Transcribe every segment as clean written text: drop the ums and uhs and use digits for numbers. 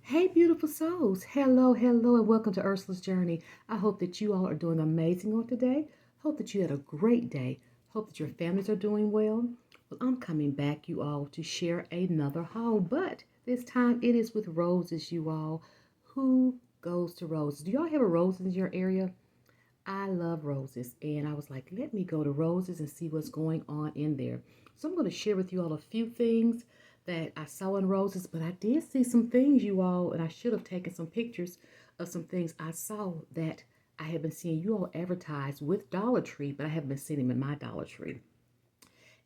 Hey, beautiful souls. Hello, hello, and welcome to Ursula's Journey. I hope that you all are doing amazing on today. Hope that you had a great day. Hope that your families are doing well. Well, I'm coming back, you all, to share another haul, but this time it is with roses, you all. Who goes to roses? Do y'all have a rose in your area? I love roses, and I was like, let me go to roses and see what's going on in there. So I'm going to share with you all a few things that I saw in roses, but I did see some things, you all, and I should have taken some pictures of some things I saw that I have been seeing you all advertise with Dollar Tree, but I haven't been seeing them in my Dollar Tree.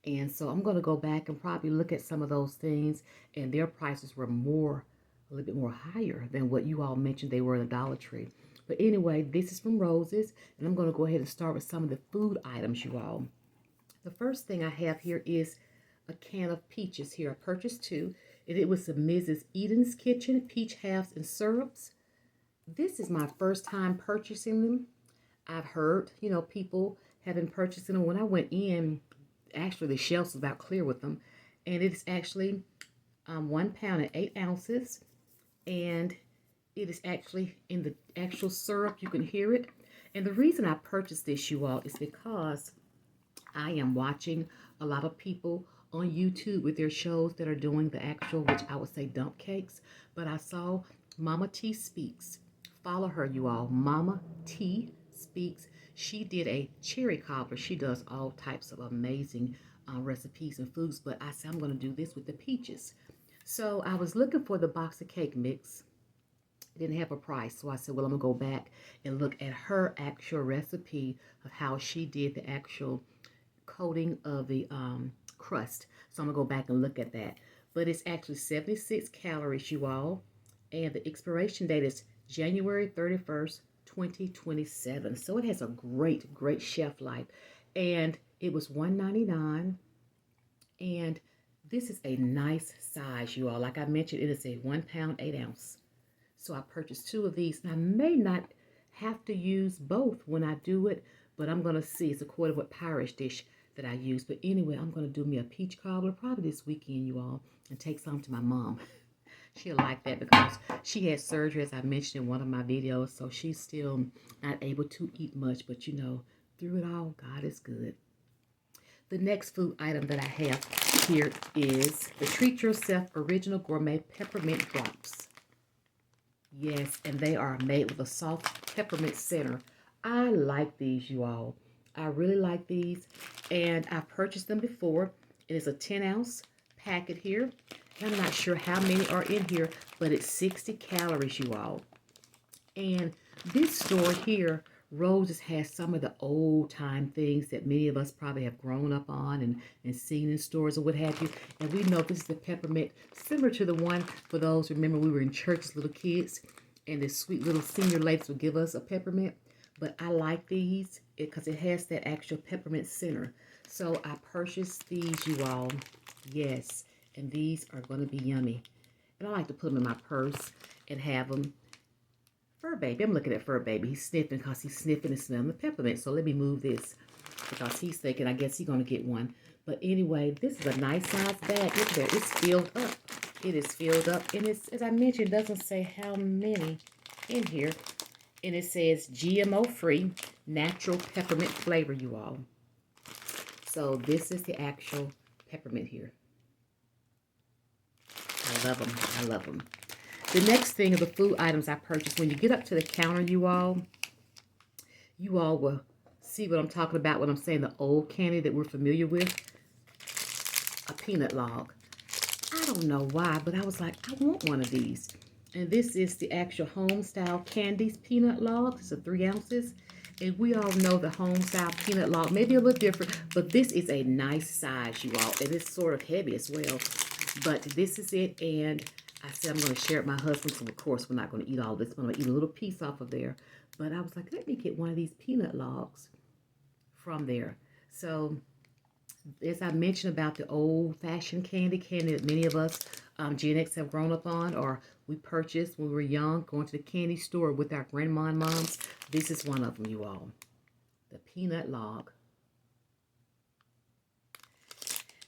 And so I'm going to go back and probably look at some of those things, and their prices were a little bit more higher than what you all mentioned they were in the Dollar Tree. But anyway, this is from Roses, and I'm going to go ahead and start with some of the food items, you all. The first thing I have here is a can of peaches here. I purchased two, and it was the Mrs. Eden's Kitchen peach halves and syrups. This is my first time purchasing them. I've heard, people have been purchasing them. When I went in, actually the shelves are about clear with them, and it's actually 1 pound and 8 ounces, and it is actually in the actual syrup. You can hear it. And the reason I purchased this, you all, is because I am watching a lot of people on YouTube with their shows that are doing the actual, which I would say dump cakes. But I saw Mama T Speaks. Follow her, you all. Mama T Speaks. She did a cherry cobbler. She does all types of amazing recipes and foods. But I said, I'm going to do this with the peaches. So I was looking for the box of cake mix. It didn't have a price. So I said, well, I'm going to go back and look at her actual recipe of how she did the actual coating of the crust. So I'm going to go back and look at that. But it's actually 76 calories, you all. And the expiration date is January 31st, 2027. So it has a great, great shelf life. And it was $1.99. And this is a nice size, you all. Like I mentioned, it is a 1 pound, 8 ounce. So I purchased two of these. And I may not have to use both when I do it, but I'm going to see. It's a quarter of what Parish dish that I use. But anyway, I'm going to do me a peach cobbler probably this weekend, you all, and take some to my mom. She'll like that because she had surgery, as I mentioned in one of my videos, so she's still not able to eat much. But through it all, God is good. The next food item that I have here is the Treat Yourself Original Gourmet Peppermint Drops. Yes, and they are made with a soft peppermint center. I like these, you all. I really like these, and I've purchased them before. It is a 10-ounce packet here. And I'm not sure how many are in here, but it's 60 calories, you all. And this store here, Roses, has some of the old time things that many of us probably have grown up on and seen in stores or what have you. And we know this is the peppermint, similar to the one for those, remember we were in church as little kids, and the sweet little senior ladies would give us a peppermint. But I like these because it has that actual peppermint center. So I purchased these, you all. Yes, and these are going to be yummy. And I like to put them in my purse and have them. Fur Baby, I'm looking at Fur Baby. He's sniffing because he's sniffing and smelling the peppermint. So let me move this because he's thinking, I guess he's going to get one. But anyway, this is a nice size bag. Look there. It's filled up. It is filled up. And it's, as I mentioned, it doesn't say how many in here. And it says GMO free, natural peppermint flavor, you all. So this is the actual peppermint here. I love them. I love them. The next thing are the food items I purchased. When you get up to the counter, you all will see what I'm talking about when I'm saying the old candy that we're familiar with. A peanut log. I don't know why, but I was like, I want one of these. And this is the actual home style candies peanut log. It's a 3 ounces. And we all know the home style peanut log may be a little different, but this is a nice size, you all. And it's sort of heavy as well. But this is it, and I said I'm going to share it with my husband, so of course we're not going to eat all this. I'm going to eat a little piece off of there. But I was like, let me get one of these peanut logs from there. So, as I mentioned about the old-fashioned candy that many of us Gen X have grown up on, or we purchased when we were young, going to the candy store with our grandma and moms. This is one of them, you all. The peanut log.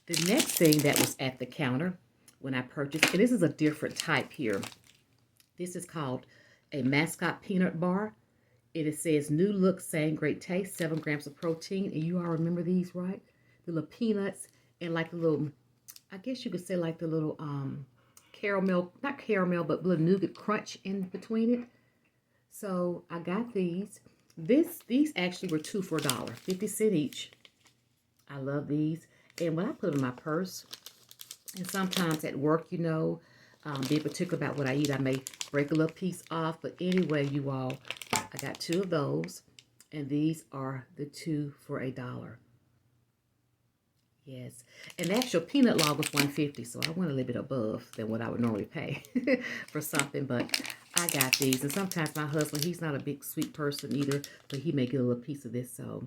The next thing that was at the counter when I purchased, and this is a different type here. This is called a mascot peanut bar. It says new look, same great taste, 7 grams of protein. And you all remember these, right? The little peanuts and like the little, I guess you could say like the little caramel, not caramel, but little nougat crunch in between it. So I got these. These actually were two for $1, 50 cents each. I love these. And when I put them in my purse, and sometimes at work, being particular about what I eat, I may break a little piece off. But anyway, you all, I got two of those. And these are the two for $1. Yes. And the actual peanut log was 150, so I went a little bit above than what I would normally pay for something. But I got these. And sometimes my husband, he's not a big sweet person either, but he may get a little piece of this. So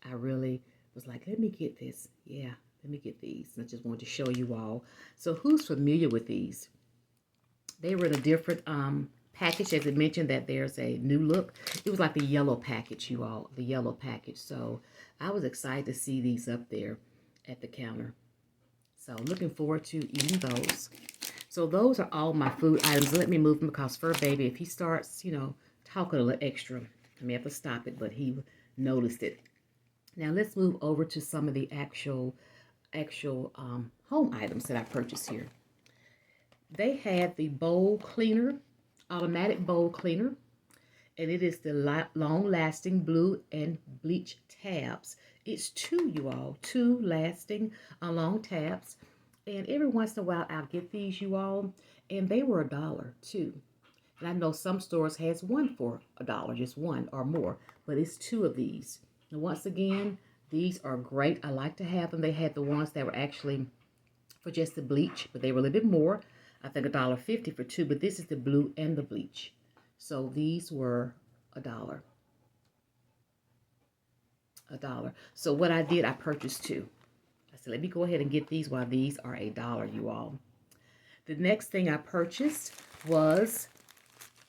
I really was like, let me get this. Yeah, let me get these. I just wanted to show you all. So who's familiar with these? They were in a different package, as it mentioned that there's a new look. It was like the yellow package, you all, the yellow package. So I was excited to see these up there at the counter. So looking forward to eating those. So those are all my food items. Let me move them because fur baby, if he starts, talking a little extra, I may have to stop it, but he noticed it. Now let's move over to some of the actual home items that I purchased here. They had the bowl cleaner, automatic bowl cleaner, and it is the long-lasting blue and bleach tabs. It's two, you all, two lasting long tabs. And every once in a while, I'll get these, you all, and they were $1 too. And I know some stores has one for $1, just one or more, but it's two of these. And once again, these are great. I like to have them. They had the ones that were actually for just the bleach, but they were a little bit more. I think $1.50 for two, but this is the blue and the bleach. So these were $1. $1. So what I did, I purchased two. I said, let me go ahead and get these while these are $1, you all. The next thing I purchased was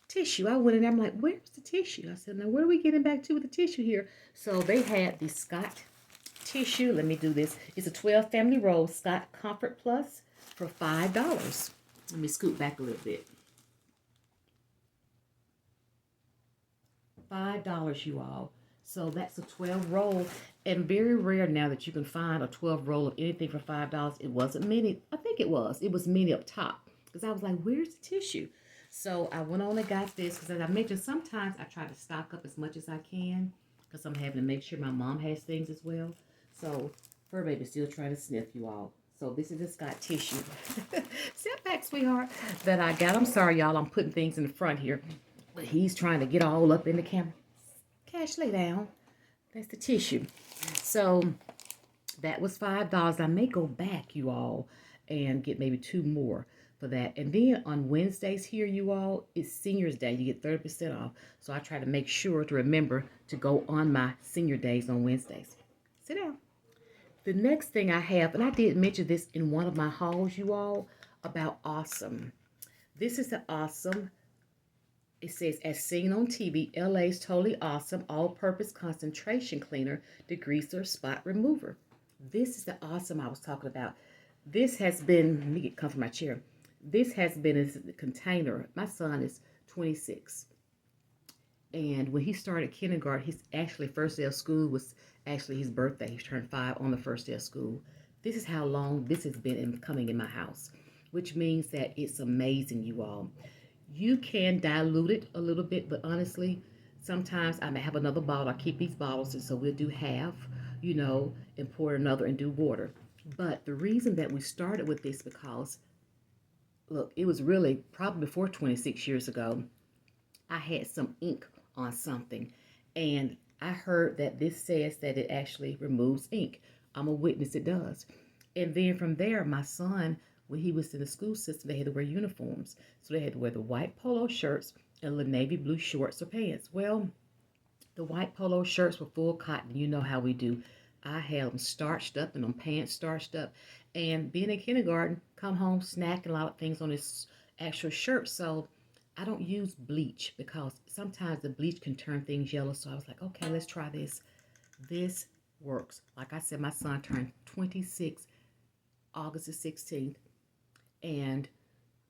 tissue. I went in there, I'm like, where's the tissue? I said, now where are we getting back to with the tissue here? So they had the Scott tissue. Let me do this. It's a 12 family roll Scott Comfort Plus for $5. Let me scoot back a little bit. $5, you all. So that's a 12 roll. And very rare now that you can find a 12 roll of anything for $5. It wasn't many. I think it was. It was many up top. Because I was like, where's the tissue? So I went on and got this. Because as I mentioned, sometimes I try to stock up as much as I can. Because I'm having to make sure my mom has things as well. So fur baby's still trying to sniff, you all. So this is the Scott tissue. Sit back, sweetheart. That I got. I'm sorry, y'all. I'm putting things in the front here. But he's trying to get all up in the camera. Cash, lay down. That's the tissue. So that was $5. I may go back, you all, and get maybe two more for that. And then on Wednesdays here, you all, it's Seniors Day. You get 30% off. So I try to make sure to remember to go on my senior days on Wednesdays. Sit down. The next thing I have, and I did mention this in one of my hauls, you all, about Awesome. This is the Awesome. It says, as seen on TV, LA's Totally Awesome All-Purpose Concentration Cleaner Degreaser Spot Remover. This is the Awesome I was talking about. This has been, let me get comfy my chair. This has been in the container. My son is 26. And when he started kindergarten, his actually first day of school was actually his birthday. He turned 5 on the first day of school. This is how long this has been coming in my house, which means that it's amazing, you all. You can dilute it a little bit, but honestly, sometimes I may have another bottle. I keep these bottles, and so we'll do half, and pour another and do water. But the reason that we started with this because, look, it was really probably before 26 years ago, I had some ink on something, and I heard that this says that it actually removes ink. I'm a witness it does. And then from there, my son, when he was in the school system, they had to wear uniforms. So they had to wear the white polo shirts and the navy blue shorts or pants. Well, the white polo shirts were full cotton. You know how we do. I had them starched up and them pants starched up. And being in kindergarten, come home, snacking a lot of things on this actual shirt. So I don't use bleach because sometimes the bleach can turn things yellow. So I was like, okay, let's try this. This works. Like I said, my son turned 26 August the 16th. And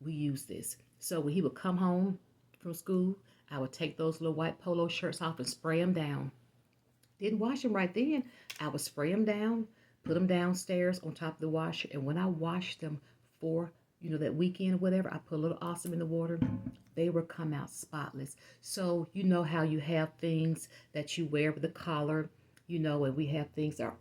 we use this. So when he would come home, from school, I would take those little white polo shirts off and spray them down. Didn't wash them right then. I would spray them down, put them downstairs on top of the washer, and when I washed them for that weekend or whatever, I put a little awesome in the water. They will come out spotless. So you know how you have things that you wear with the collar, and we have things that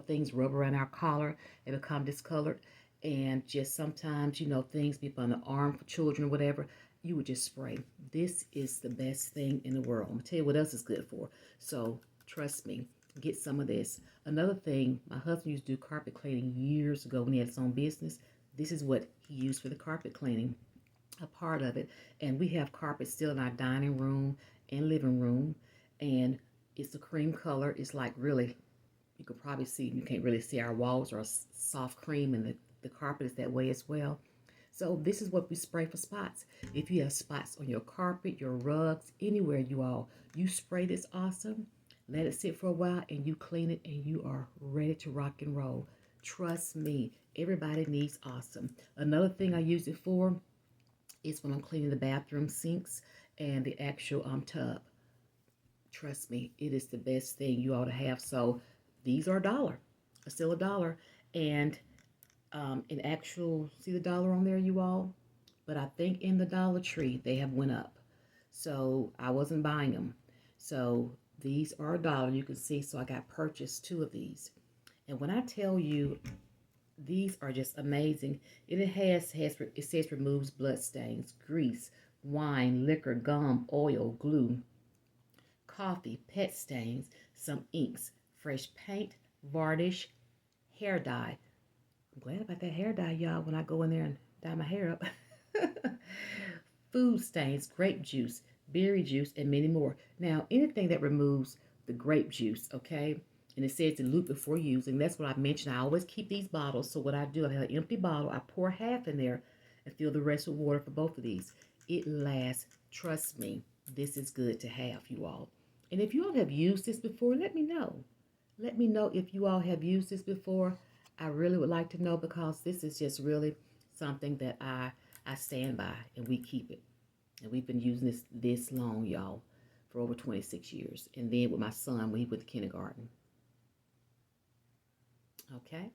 things rub around our collar and become discolored, and just sometimes things be on the arm for children or whatever. You would just spray. This is the best thing in the world. I'm gonna tell you what else is good for. So trust me, get some of this. Another thing, my husband used to do carpet cleaning years ago when he had his own business. This is what he used for the carpet cleaning, a part of it. And we have carpet still in our dining room and living room. And it's a cream color. It's like really, you could probably see, you can't really see our walls are soft cream, and the carpet is that way as well. So this is what we spray for spots. If you have spots on your carpet, your rugs, anywhere you spray this awesome, let it sit for a while, and you clean it, and you are ready to rock and roll. Trust me, everybody needs awesome. Another thing I use it for is when I'm cleaning the bathroom sinks and the actual tub. Trust me, it is the best thing you ought to have. So these are $1, still $1, and in actual, see the dollar on there, you all? But I think in the Dollar Tree they have went up, so I wasn't buying them. So these are $1. You can see. So I got purchased 2 of these, and when I tell you, these are just amazing. It says removes blood stains, grease, wine, liquor, gum, oil, glue, coffee, pet stains, some inks, fresh paint, varnish, hair dye. I'm glad about that hair dye, y'all, when I go in there and dye my hair up. Food stains, grape juice, berry juice, and many more. Now, anything that removes the grape juice, okay? And it says dilute before using. That's what I mentioned. I always keep these bottles. So what I do, I have an empty bottle. I pour half in there and fill the rest with water for both of these. It lasts. Trust me, this is good to have, you all. And if you all have used this before, let me know. Let me know if you all have used this before. I really would like to know, because this is just really something that I stand by, and we keep it. And we've been using this long, y'all, for over 26 years. And then with my son when he went to kindergarten. Okay?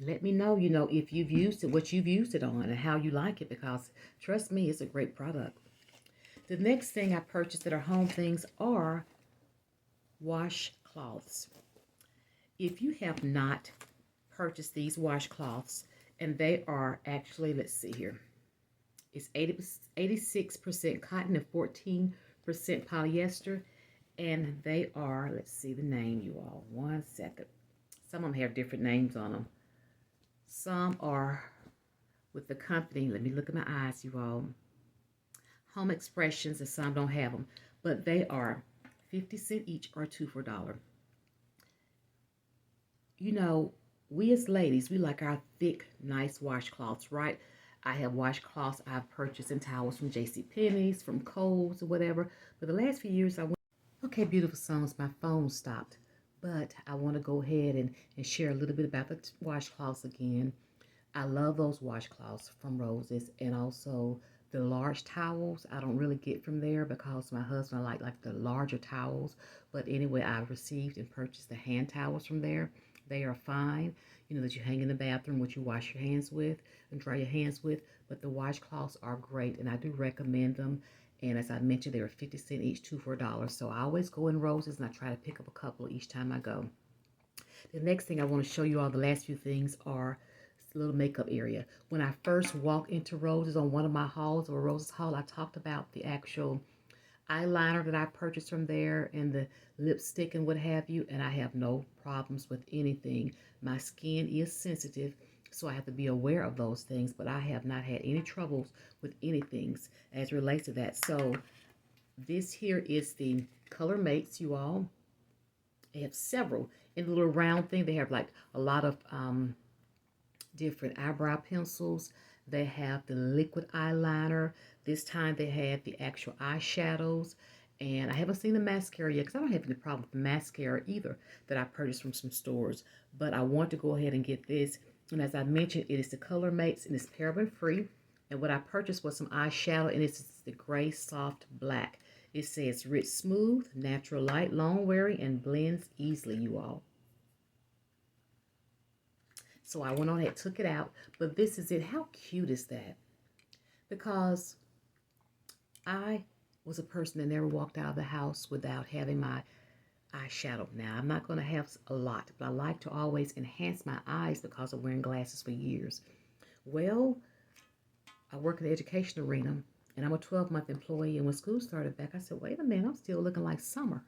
Let me know, if you've used it, what you've used it on, and how you like it, because trust me, it's a great product. The next thing I purchased that are home things are washcloths. If you have not purchased these washcloths, and they are actually, let's see here, it's 86% cotton and 14% polyester, and they are, let's see the name, you all, 1 second. Some of them have different names on them. Some are with the company, let me look at my eyes, you all, Home Expressions, and some don't have them, but they are 50 cents each, or 2 for $1. We as ladies, we like our thick, nice washcloths, right? I have washcloths I've purchased and towels from JCPenney's, from Kohl's, or whatever. But the last few years, I went. Okay, beautiful songs, my phone stopped. But I want to go ahead and share a little bit about the washcloths again. I love those washcloths from Roses, and also the large towels. I don't really get from there, because my husband like the larger towels. But anyway, I received and purchased the hand towels from there. They are fine, that you hang in the bathroom, what you wash your hands with and dry your hands with. But the washcloths are great, and I do recommend them. And as I mentioned, they are 50 cents each, 2 for $1. So I always go in Roses, and I try to pick up a couple each time I go. The next thing I want to show you all, the last few things, are a little makeup area. When I first walked into Roses on one of my hauls, or Roses haul, I talked about the actual eyeliner that I purchased from there, and the lipstick and what have you, and I have no problems with anything. My skin is sensitive, so I have to be aware of those things, but I have not had any troubles with anything as it relates to that. So this here is the Color Mates, you all. They have several in the little round thing. They have like a lot of different eyebrow pencils. They have the liquid eyeliner. This time they had the actual eyeshadows. And I haven't seen the mascara yet, because I don't have any problem with the mascara either that I purchased from some stores. But I want to go ahead and get this. And as I mentioned, it is the Color Mates, and it's paraben free. And what I purchased was some eyeshadow, and it's the gray soft black. It says rich smooth, natural light, long wearing, and blends easily, you all. So I went on ahead, took it out, but this is it. How cute is that? Because I was a person that never walked out of the house without having my eyeshadow. Now, I'm not going to have a lot, but I like to always enhance my eyes because of wearing glasses for years. Well, I work in the education arena, and I'm a 12-month employee, and when school started back, I said, wait a minute, I'm still looking like summer.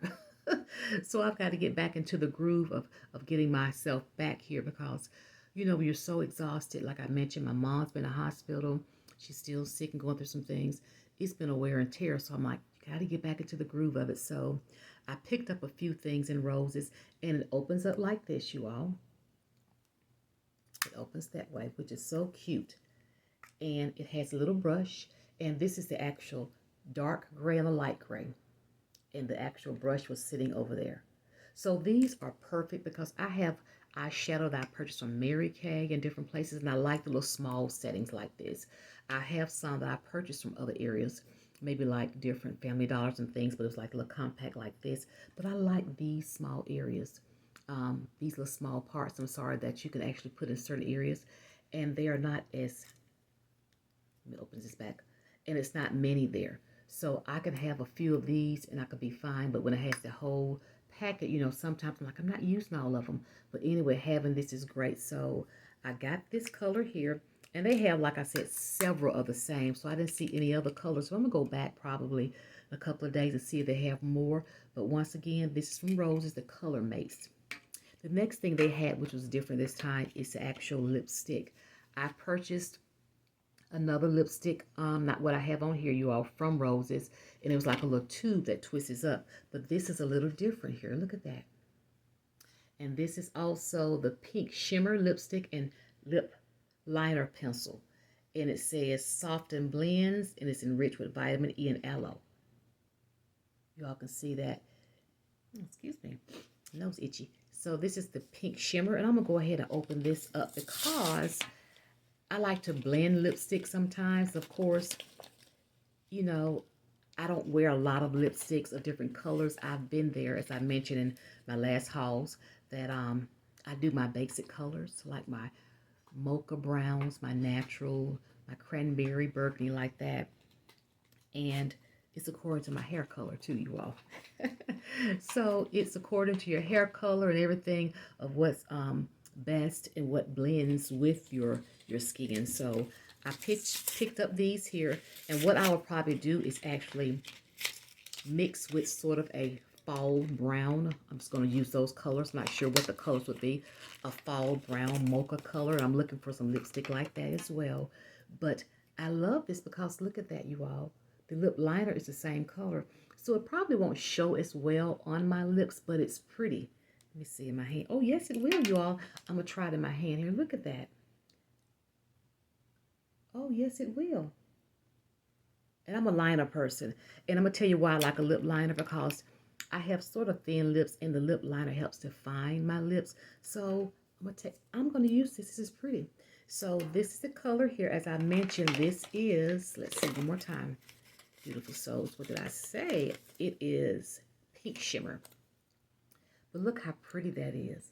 So I've got to get back into the groove of getting myself back here because, you know, when you're so exhausted, like I mentioned, my mom's been in a hospital. She's still sick and going through some things. It's been a wear and tear, so I'm like, you got to get back into the groove of it. So I picked up a few things in roses, and it opens up like this, you all. It opens that way, which is so cute. And it has a little brush, and this is the actual dark gray and a light gray, and the actual brush was sitting over there. So these are perfect because I have eyeshadow that I purchased from Mary Kay and different places, and I like the little small settings like this. I have some that I purchased from other areas, maybe like different Family Dollars and things, but it's like a little compact like this. But I like these small areas, these little small parts, I'm sorry, that you can actually put in certain areas, and they are not as, let me open this back, and it's not many there. So I can have a few of these and I could be fine. But when it has the whole packet, you know, sometimes I'm like, I'm not using all of them. But anyway, having this is great. So I got this color here. And they have, like I said, several of the same. So I didn't see any other colors. So I'm going to go back probably a couple of days and see if they have more. But once again, this is from Roses, the Color Mates. The next thing they had, which was different this time, is the actual lipstick. I purchased another lipstick, not what I have on here, you all, from Roses, and it was like a little tube that twists up, but this is a little different here. Look at that. And this is also the pink shimmer lipstick and lip liner pencil, and it says soft and blends, and it's enriched with vitamin E and aloe. You all can see that. Excuse me, nose itchy. So this is the pink shimmer, and I'm gonna go ahead and open this up because I like to blend lipstick sometimes. Of course, you know, I don't wear a lot of lipsticks of different colors. I've been there, as I mentioned in my last hauls, that I do my basic colors, like my mocha browns, my natural, my cranberry, burgundy, like that. And it's according to my hair color too, you all. So it's according to your hair color and everything of what's best and what blends with your skin. So I picked up these here, and what I will probably do is actually mix with sort of a fall brown. I'm just going to use those colors. I'm not sure what the colors would be. A fall brown mocha color. I'm looking for some lipstick like that as well. But I love this because look at that, you all. The lip liner is the same color. So it probably won't show as well on my lips, but it's pretty. Let me see in my hand. Oh, yes, it will, you all. I'm going to try it in my hand here. Look at that. Oh, yes, it will. And I'm a liner person. And I'm going to tell you why I like a lip liner, because I have sort of thin lips, and the lip liner helps define my lips. So I'm going to use this. This is pretty. So this is the color here. As I mentioned, this is, let's see one more time. Beautiful souls. What did I say? It is pink shimmer. But look how pretty that is.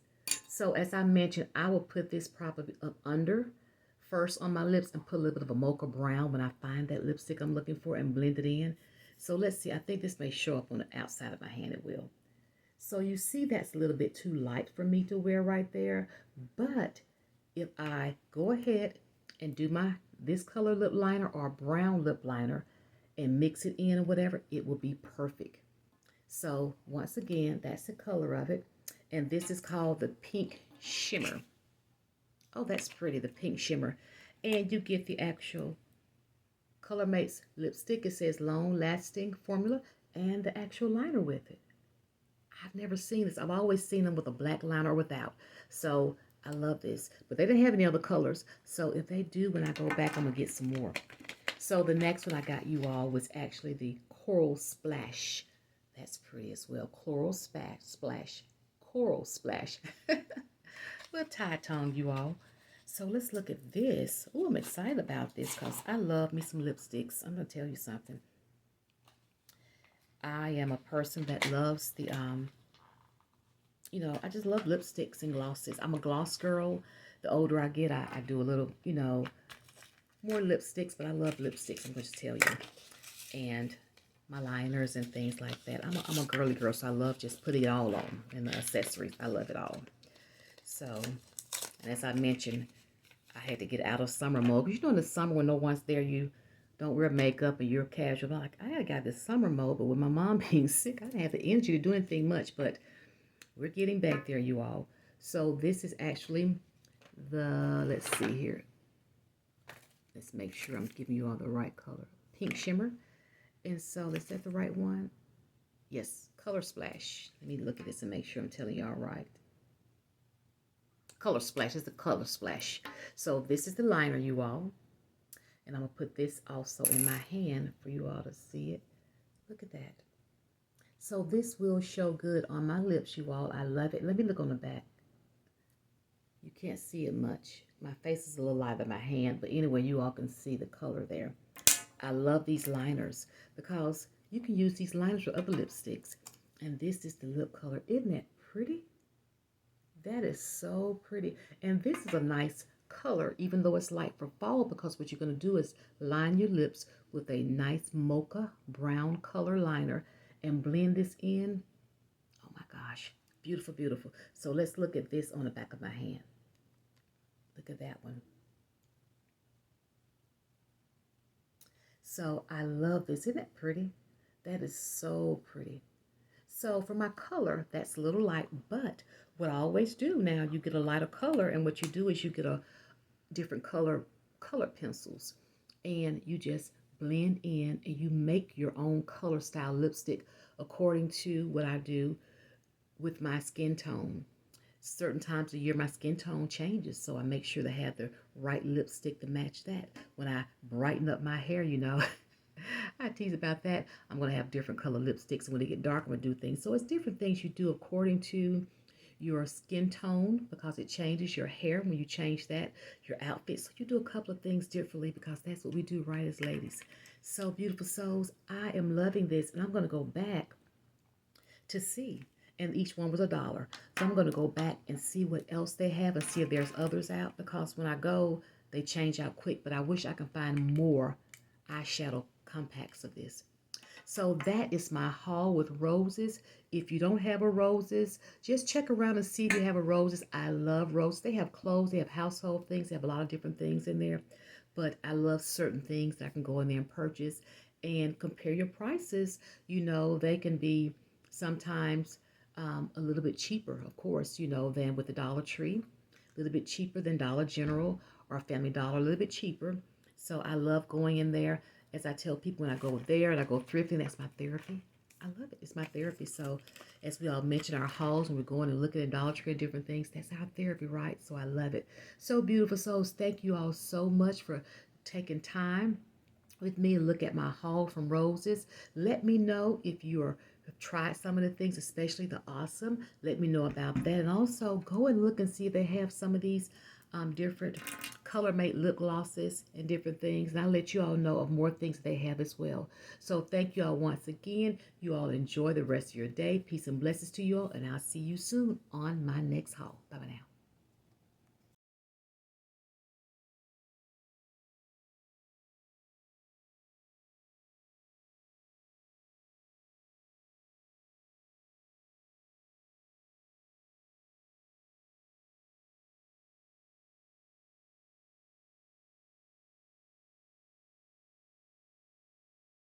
So as I mentioned, I will put this probably up under first on my lips and put a little bit of a mocha brown when I find that lipstick I'm looking for and blend it in. So let's see. I think this may show up on the outside of my hand. It will. So you see that's a little bit too light for me to wear right there. But if I go ahead and do this color lip liner or brown lip liner and mix it in or whatever, it will be perfect. So once again, that's the color of it. And this is called the pink shimmer. Oh, that's pretty, the pink shimmer. And you get the actual Color Mates lipstick. It says long lasting formula and the actual liner with it. I've never seen this. I've always seen them with a black liner or without. So I love this. But they didn't have any other colors. So if they do, when I go back, I'm going to get some more. So the next one I got you all was actually the Coral Splash. That's pretty as well. Coral Splash. Coral Splash. Well, tie tongue, you all. So let's look at this. Oh, I'm excited about this because I love me some lipsticks. I'm going to tell you something. I am a person that loves the, I just love lipsticks and glosses. I'm a gloss girl. The older I get, I do a little, more lipsticks, but I love lipsticks, I'm going to tell you. And my liners and things like that. I'm a girly girl, so I love just putting it all on. And the accessories, I love it all. So, and as I mentioned, I had to get out of summer mode. Because in the summer when no one's there, you don't wear makeup and you're casual. I'm like, I got this summer mode, but with my mom being sick, I didn't have the energy to do anything much. But we're getting back there, you all. So this is actually let's see here. Let's make sure I'm giving you all the right color. Pink shimmer. And so, is that the right one? Yes, Color Splash. Let me look at this and make sure I'm telling you all right. Color Splash is the Color Splash. So this is the liner, you all. And I'm going to put this also in my hand for you all to see it. Look at that. So this will show good on my lips, you all. I love it. Let me look on the back. You can't see it much. My face is a little light than my hand. But anyway, you all can see the color there. I love these liners because you can use these liners for other lipsticks. And this is the lip color. Isn't that pretty? That is so pretty. And this is a nice color, even though it's light for fall, because what you're going to do is line your lips with a nice mocha brown color liner and blend this in. Oh my gosh. Beautiful, beautiful. So let's look at this on the back of my hand. Look at that one. So I love this. Isn't that pretty? That is so pretty. So for my color, that's a little light, but what I always do now, you get a lighter color, and what you do is you get a different color pencils, and you just blend in, and you make your own color style lipstick according to what I do with my skin tone. Certain times of the year my skin tone changes, so I make sure to have the right lipstick to match that. When I brighten up my hair, I tease about that. I'm going to have different color lipsticks, and when they get dark, I'm going to do things. So it's different things you do according to your skin tone, because it changes your hair when you change that, your outfit. So you do a couple of things differently, because that's what we do right as ladies. So beautiful souls, I am loving this, and I'm going to go back to see. And each one was $1. So I'm going to go back and see what else they have and see if there's others out, because when I go, they change out quick. But I wish I can find more eyeshadow compacts of this. So that is my haul with roses. If you don't have a roses, just check around and see if you have a roses. I love roses. They have clothes, they have household things, they have a lot of different things in there. But I love certain things that I can go in there and purchase and compare your prices. They can be sometimes a little bit cheaper, of course, than with the Dollar Tree. A little bit cheaper than Dollar General or Family Dollar, a little bit cheaper. So I love going in there. As I tell people, when I go there and I go thrifting, that's my therapy. I love it. It's my therapy. So as we all mentioned, our hauls, when we're going and looking at Dollar Tree and different things, that's our therapy, right? So I love it. So beautiful souls, thank you all so much for taking time with me and look at my haul from roses. Let me know if you're have tried some of the things, especially the awesome. Let me know about that. And also go and look and see if they have some of these different color-made lip glosses and different things. And I'll let you all know of more things they have as well. So thank you all once again. You all enjoy the rest of your day. Peace and blessings to you all. And I'll see you soon on my next haul. Bye-bye now.